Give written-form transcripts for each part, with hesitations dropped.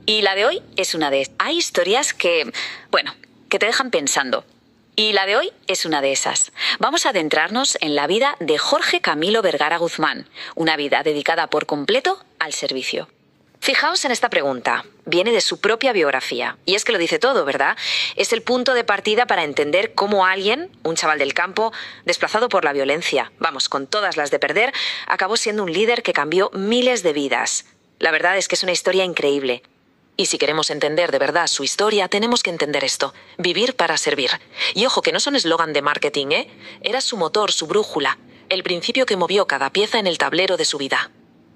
Y la de hoy es una de esas. Hay historias que, bueno, que te dejan pensando. Y la de hoy es una de esas. Vamos a adentrarnos en la vida de Jorge Camilo Vergara Guzmán, una vida dedicada por completo al servicio. Fijaos en esta pregunta. Viene de su propia biografía. Y es que lo dice todo, ¿verdad? Es el punto de partida para entender cómo alguien, un chaval del campo, desplazado por la violencia, vamos, con todas las de perder, acabó siendo un líder que cambió miles de vidas. La verdad es que es una historia increíble. Y si queremos entender de verdad su historia, tenemos que entender esto. Vivir para servir. Y ojo, que no son eslogan de marketing, ¿eh? Era su motor, su brújula, el principio que movió cada pieza en el tablero de su vida.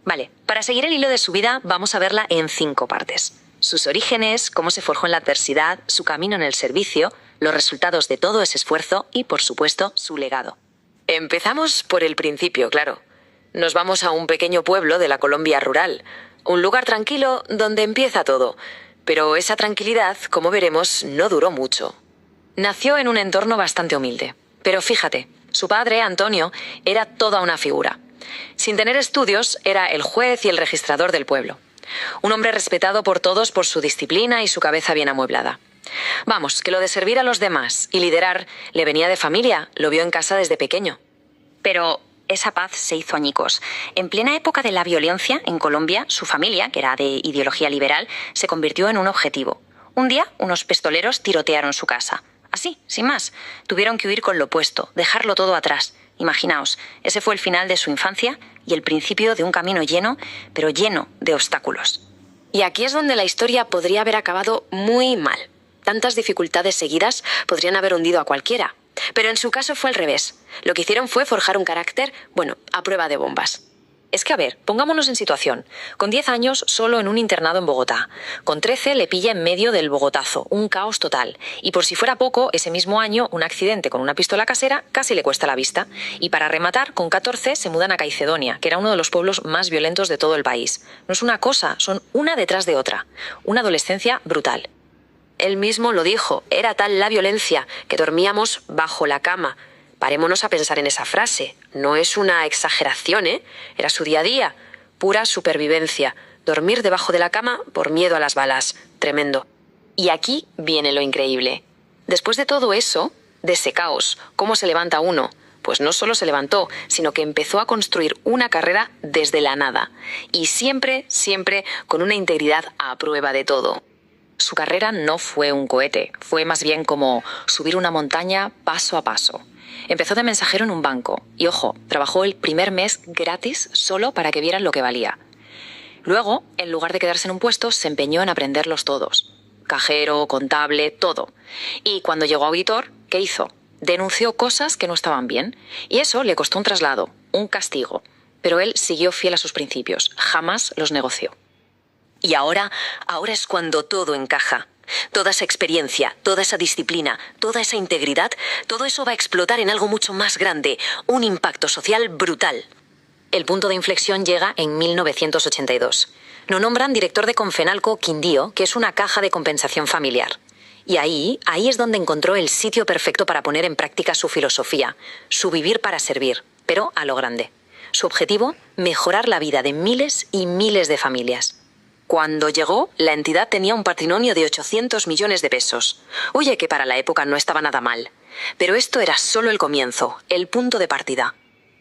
Vale, para seguir el hilo de su vida vamos a verla en 5 partes. Sus orígenes, cómo se forjó en la adversidad, su camino en el servicio, los resultados de todo ese esfuerzo y, por supuesto, su legado. Empezamos por el principio, claro. Nos vamos a un pequeño pueblo de la Colombia rural, un lugar tranquilo donde empieza todo. Pero esa tranquilidad, como veremos, no duró mucho. Nació en un entorno bastante humilde. Pero fíjate, su padre, Antonio, era toda una figura. Sin tener estudios, era el juez y el registrador del pueblo. Un hombre respetado por todos por su disciplina y su cabeza bien amueblada. Vamos, que lo de servir a los demás y liderar le venía de familia, lo vio en casa desde pequeño. Pero esa paz se hizo añicos. En plena época de la violencia, en Colombia, su familia, que era de ideología liberal, se convirtió en un objetivo. Un día, unos pistoleros tirotearon su casa. Así, sin más. Tuvieron que huir con lo opuesto, dejarlo todo atrás. Imaginaos, ese fue el final de su infancia y el principio de un camino lleno, pero lleno de obstáculos. Y aquí es donde la historia podría haber acabado muy mal. Tantas dificultades seguidas podrían haber hundido a cualquiera. Pero en su caso fue al revés. Lo que hicieron fue forjar un carácter, bueno, a prueba de bombas. Es que, a ver, pongámonos en situación. Con 10 años, solo en un internado en Bogotá. Con 13 le pilla en medio del Bogotazo, un caos total. Y por si fuera poco, ese mismo año, un accidente con una pistola casera casi le cuesta la vista. Y para rematar, con 14 se mudan a Caicedonia, que era uno de los pueblos más violentos de todo el país. No es una cosa, son una detrás de otra. Una adolescencia brutal. Él mismo lo dijo, era tal la violencia que dormíamos bajo la cama. Parémonos a pensar en esa frase. No es una exageración, ¿eh? Era su día a día. Pura supervivencia. Dormir debajo de la cama por miedo a las balas. Tremendo. Y aquí viene lo increíble. Después de todo eso, de ese caos, ¿cómo se levanta uno? Pues no solo se levantó, sino que empezó a construir una carrera desde la nada. Y siempre, siempre con una integridad a prueba de todo. Su carrera no fue un cohete. Fue más bien como subir una montaña paso a paso. Empezó de mensajero en un banco y, ojo, trabajó el primer mes gratis solo para que vieran lo que valía. Luego, en lugar de quedarse en un puesto, se empeñó en aprenderlos todos. Cajero, contable, todo. Y cuando llegó a auditor, ¿qué hizo? Denunció cosas que no estaban bien. Y eso le costó un traslado, un castigo. Pero él siguió fiel a sus principios. Jamás los negoció. Y ahora es cuando todo encaja. Toda esa experiencia, toda esa disciplina, toda esa integridad, todo eso va a explotar en algo mucho más grande, un impacto social brutal. El punto de inflexión llega en 1982. Lo nombran director de Confenalco Quindío, que es una caja de compensación familiar. Y ahí es donde encontró el sitio perfecto para poner en práctica su filosofía, su vivir para servir, pero a lo grande. Su objetivo, mejorar la vida de miles y miles de familias. Cuando llegó, la entidad tenía un patrimonio de 800 millones de pesos. Oye, que para la época no estaba nada mal. Pero esto era solo el comienzo, el punto de partida.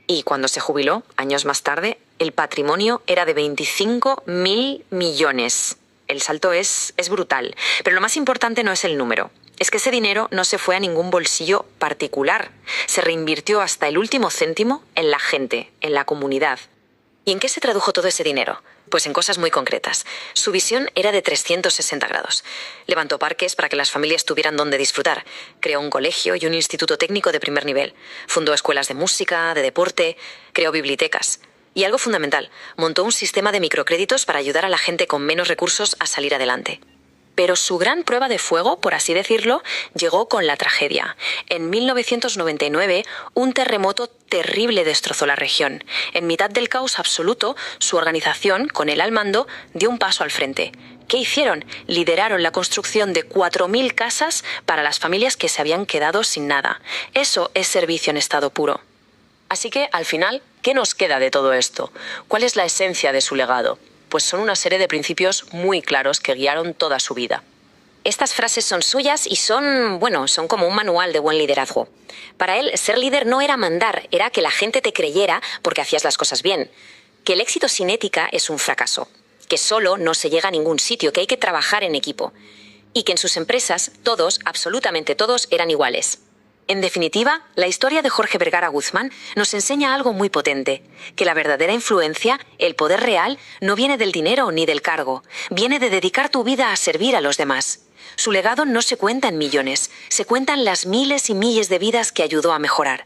Y cuando se jubiló, años más tarde, el patrimonio era de 25.000 millones. El salto es brutal. Pero lo más importante no es el número. Es que ese dinero no se fue a ningún bolsillo particular. Se reinvirtió hasta el último céntimo en la gente, en la comunidad. ¿Y en qué se tradujo todo ese dinero? Pues en cosas muy concretas. Su visión era de 360 grados. Levantó parques para que las familias tuvieran donde disfrutar. Creó un colegio y un instituto técnico de primer nivel. Fundó escuelas de música, de deporte. Creó bibliotecas. Y algo fundamental, montó un sistema de microcréditos para ayudar a la gente con menos recursos a salir adelante. Pero su gran prueba de fuego, por así decirlo, llegó con la tragedia. En 1999, un terremoto terrible destrozó la región. En mitad del caos absoluto, su organización, con él al mando, dio un paso al frente. ¿Qué hicieron? Lideraron la construcción de 4.000 casas para las familias que se habían quedado sin nada. Eso es servicio en estado puro. Así que, al final, ¿qué nos queda de todo esto? ¿Cuál es la esencia de su legado? pues son una serie de principios muy claros que guiaron toda su vida. Estas frases son suyas y son como un manual de buen liderazgo. Para él, ser líder no era mandar, era que la gente te creyera porque hacías las cosas bien. Que el éxito sin ética es un fracaso. Que solo no se llega a ningún sitio, que hay que trabajar en equipo. Y que en sus empresas todos, absolutamente todos, eran iguales. En definitiva, la historia de Jorge Vergara Guzmán nos enseña algo muy potente, que la verdadera influencia, el poder real, no viene del dinero ni del cargo, viene de dedicar tu vida a servir a los demás. Su legado no se cuenta en millones, se cuentan las miles y miles de vidas que ayudó a mejorar.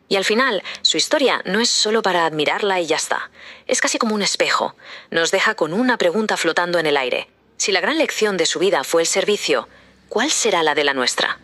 Y al final, su historia no es solo para admirarla y ya está. Es casi como un espejo. Nos deja con una pregunta flotando en el aire. Si la gran lección de su vida fue el servicio, ¿cuál será la de la nuestra?